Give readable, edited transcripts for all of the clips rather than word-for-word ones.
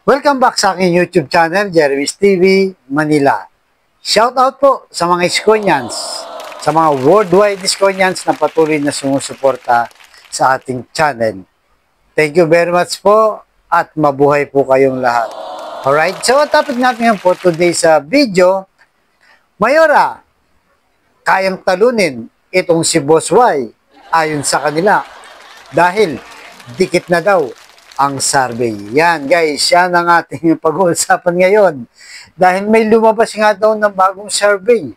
Welcome back sa aking YouTube channel, Jeremy's TV, Manila. Shout out po sa mga Iskonians, sa mga worldwide Iskonians na patuloy na sumusuporta sa ating channel. Thank you very much po at mabuhay po kayong lahat. Alright, so topic natin ngayon po today sa video, Mayora, kayang talunin itong si Boss Y ayon sa kanila dahil dikit na daw ang survey. Yan guys, yan ang ating pag-uusapan ngayon. Dahil may lumabas nga daw ng bagong survey.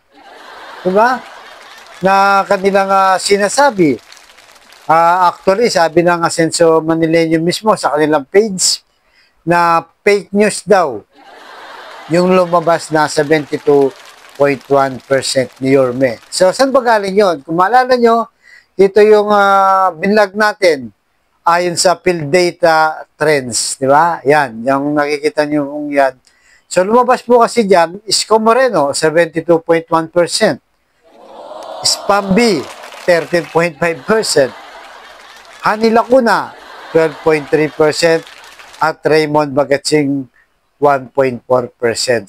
Diba? Na kanilang sinasabi. Actually, sabi ng Asenso Manileño mismo sa kanilang page na fake news daw yung lumabas na 72.1% ni Yorme. So, saan ba galing yun? Kung maalala nyo, ito yung binlog natin ayon sa PhilData Trends, di ba? Yan, yung nakikita nyo kung yan. So, lumabas po kasi dyan, Isko Moreno, 72.1%. Spambi, 13.5%. Hani Lacuna, 12.3%. At Raymond Bagatsing, 1.4%.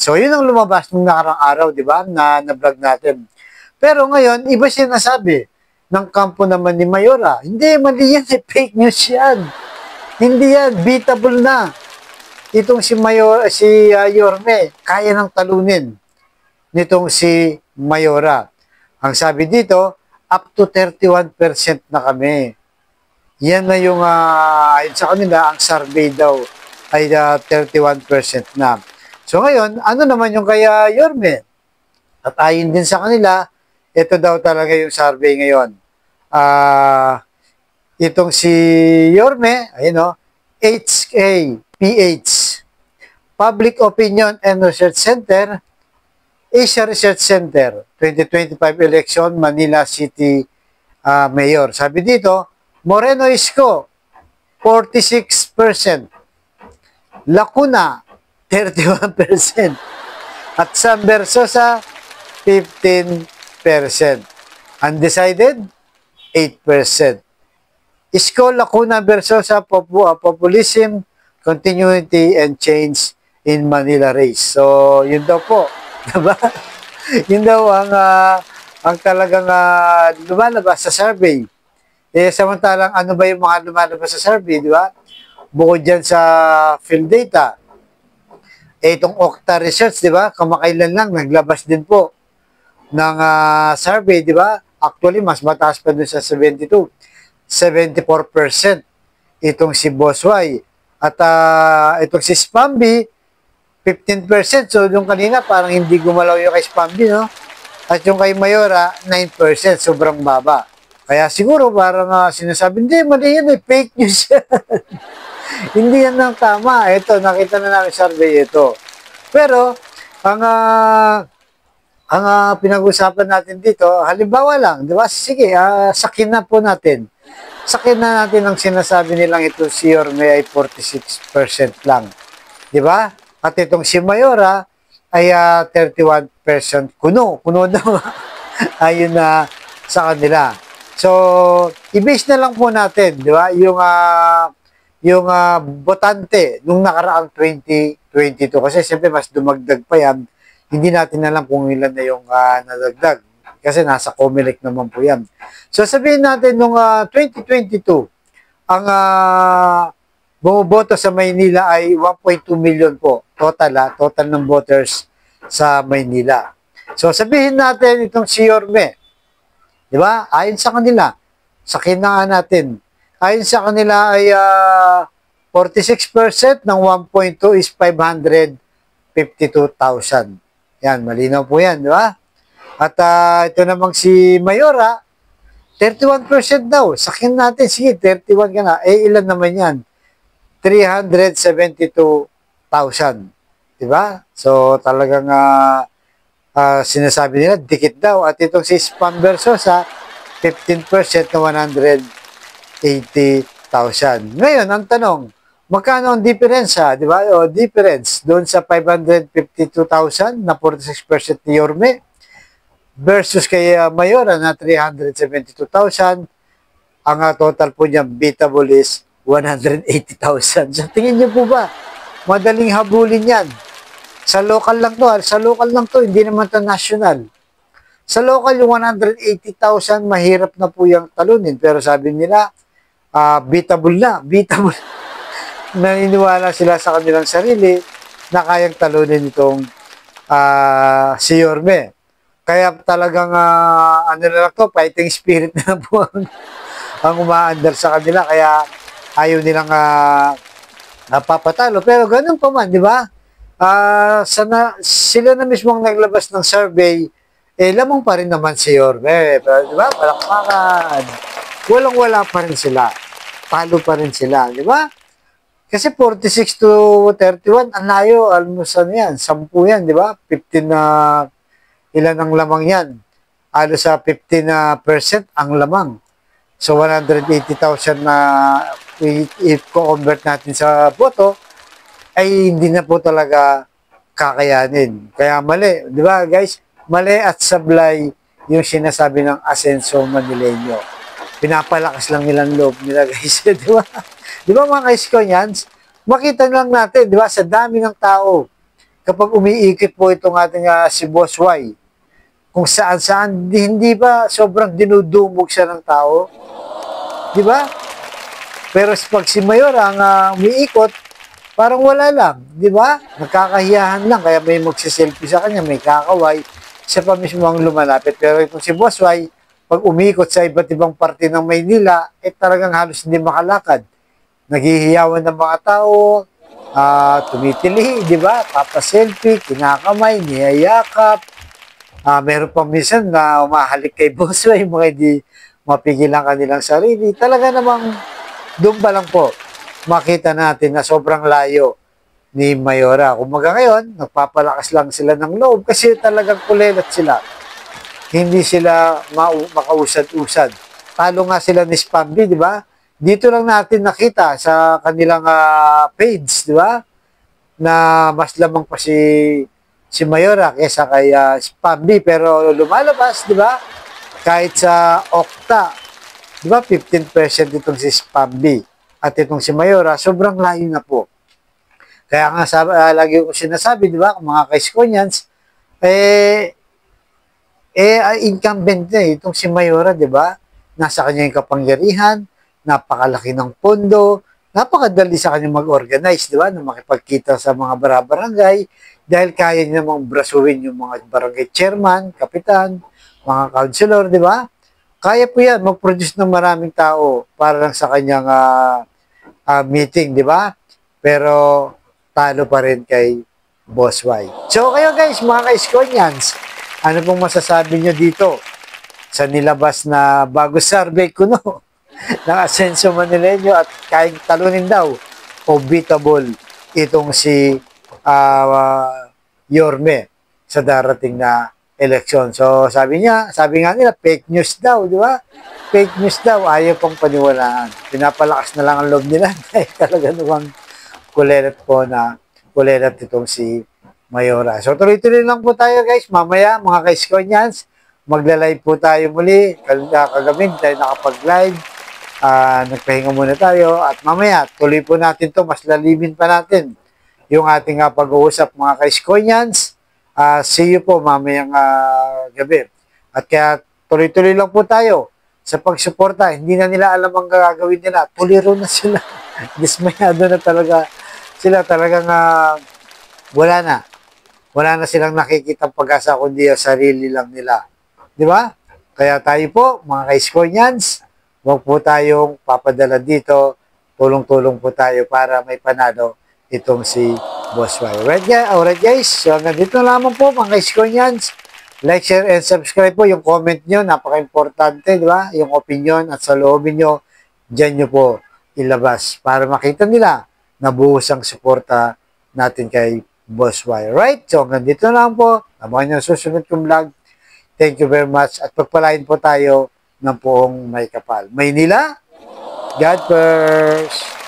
So, yun ang lumabas nung nakarang araw, di ba? Na vlog natin. Pero ngayon, iba siya nasabi ng kampo naman ni Mayora. Hindi, mali yan. Fake news yan. Hindi yan. Beatable na. Itong si Yorme, kaya nang talunin nitong si Mayora. Ang sabi dito, up to 31% na kami. Yan na yung, ayon sa kanila, ang survey daw ay 31% na. So ngayon, ano naman yung kaya Yorme? At ayon din sa kanila, ito daw talaga yung survey ngayon. Itong si Yorme, ayun o, HKPH, Public Opinion and Research Center, Asia Research Center, 2025 election, Manila City Mayor. Sabi dito, Moreno Isko, 46%, Lacuna, 31%, at Sam Versosa, 15%. Undecided, 8%. Isko, Lacuna, Versosa, Populism, Continuity, and Change in Manila Race. So, yun daw po. Diba? Yun daw ang talagang lumalabas sa survey. Eh, samantalang ano ba yung mga lumalabas sa survey, di ba? Bukod dyan sa PhilData, itong Okta Research, di ba? Kamakailan lang, naglabas din po ng survey, di ba? Actually, mas mataas pa dun sa 72. 74% itong si Boss Y. At itong si Spambi, 15%. So, yung kanina, parang hindi gumalaw yung kay Spambi, no? At yung kay Mayora, 9%. Sobrang baba. Kaya siguro, parang sinasabi, hindi, mali yan, fake news yan. Hindi yan ang tama. Ito, nakita na namin survey ito. Pero, ang pinag-usapan natin dito, halimbawa lang, di ba? Sige, sakin na po natin. Sakin na natin ang sinasabi nilang ito si Yorme ay 46% lang. Di ba? At itong si Mayora ay 31% kuno. Kuno daw. Ayun na sa kanila. So, i-base na lang po natin, di ba? Yung botante nung nakaraang 2022. Kasi siyempre mas dumagdag pa yan. Hindi natin alam kung ilan na yung nadagdag. Kasi nasa COMELEC naman po yan. So sabihin natin nung 2022, ang bumoboto sa Maynila ay 1.2 million po. Total ng voters sa Maynila. So sabihin natin itong si Yorme. Di ba? Ayon sa kanila, sa kinaan natin, ayon sa kanila ay 46% ng 1.2 is 552,000. Yan, malinaw po yan, di ba? At ito namang si Mayora, 31% daw. Sakin natin, sige, 31 ka na. Eh, ilan naman yan? 372,000. Di ba? So, talagang sinasabi nila, dikit daw. At itong si Spam Versosa, 15% na 180,000. Ngayon, ang tanong, magkano ang diferensya, di ba? O difference doon sa 552,000 na 46% ni Yorme versus kay Mayora na 372,000. Ang total po niya beatable is 180,000. So tingin niyo po ba Madaling habulin yan. Sa local lang to, hindi naman to national. Sa local, yung 180,000, mahirap na po yung talunin. Pero sabi nila, beatable na, beatable. Naniniwala sila sa kanilang sarili na kayang talunin itong si Yorme. Kaya talagang ano na lang to, fighting spirit na po ang umaandar sa kanila. Kaya ayaw nilang napapatalo. Pero ganun pa man, di ba? Sila na mismo ang naglabas ng survey, lamang pa rin naman si Yorme. Pero, di ba? Palakpakan. Walang-wala pa rin sila. Talo pa rin sila, di ba? Kasi 46 to 31, ang layo, almost ano yan, 10 yan, di ba? 15 na, ilan ang lamang yan? Halos sa 15% ang lamang. So, 180,000 na i-convert natin sa boto, ay hindi na po talaga kakayanin. Kaya mali, di ba guys? Mali at sablay yung sinasabi ng Asenso Manileño. Pinapalakas lang nilang loob nila guys, di ba? Di ba mga kaiskonyans? Makita lang natin, di ba, sa dami ng tao, kapag umiikot po itong ating si Boss Y, kung saan-saan, hindi ba sobrang dinudumog siya ng tao? Di ba? Pero pag si Mayor ang umiikot, parang wala lang, di ba? Nagkakahiyahan lang, kaya may magsiselfie sa kanya, may kakaway, siya pa mismo ang lumalapit. Pero itong si Boss Y, pag umiikot sa iba't ibang parte ng Maynila, talagang halos hindi makalakad. Naghihiyawan ng mga tao, tumitili, di ba? Papa-selfie, kinakamay, niyayakap. Meron pa minsan na umahalik kay Boss Y, mga hindi mapigil ang kanilang sarili. Talaga namang doon pa lang po, makita natin na sobrang layo ni Mayora. Kumaga ngayon, nagpapalakas lang sila ng loob kasi talagang kulelat sila. Hindi sila makausad-usad. Talo nga sila ni Spambi, di ba? Dito lang natin nakita sa kanilang page, di ba? Na mas lamang pa si Mayora kaysa kay Spambi. Pero lumalabas, di ba? Kahit sa Okta, di ba? 15% itong si Spambi at itong si Mayora, sobrang layo na po. Kaya nga lagi ko sinasabi, di ba? Mga kaiskonyans, incumbent na itong si Mayora, di ba? Nasa kanya yung kapangyarihan, napakalaki ng pondo, napakadali sa kanya mag-organize, di ba? Na makipagkita sa mga barangay dahil kaya niya namang brasuhin yung mga barangay chairman, kapitan, mga councilor, di ba? Kaya po yan, mag-produce ng maraming tao para lang sa kanyang meeting, di ba? Pero talo pa rin kay Boss Y. So kayo guys, mga ka-Iskonyans, ano pong masasabi nyo dito sa nilabas na bago survey ko no? ng Asenso Manileño at kahit talunin daw o beatable itong si Yorme sa darating na eleksyon. So sabi nga nila fake news daw, di ba? Fake news daw, ayaw pang paniwalaan. Pinapalakas na lang ang loob nila dahil talaga namang kulelat itong si Mayora. So tuloy-tuloy lang po tayo guys. Mamaya mga ka-Iskonyans, magla-live po tayo muli. Kagabi tayo nakapag-live. Nagpahinga muna tayo at mamaya tuloy po natin to, mas lalimin pa natin yung ating pag-uusap mga ka-Iskonyans. See you po mamayang gabi. At kaya tuloy-tuloy lang po tayo sa pagsuporta. Hindi na nila alam ang gagawin nila. Tuliro na sila. Dismayado na talaga sila. Talagang wala na. Wala na silang nakikita pag-asa kundi sarili lang nila. Di ba? Kaya tayo po, mga ka-Iskonyans, huwag po tayong papadala dito. Tulong-tulong po tayo para may panalo itong si Boss Y. Alright guys, so nandito lamang po mga ka-Iskonyans. Like, share, and subscribe po. Yung comment nyo, napaka-importante, di ba? Yung opinion at sa loobin nyo, dyan nyo po ilabas para makita nila na buhos ang suporta natin kay Boss Y. Right? So, nandito lang po. Abangan nyo susunod kong vlog. Thank you very much. At pagpalain po tayo ng poong may kapal. Maynila, God first!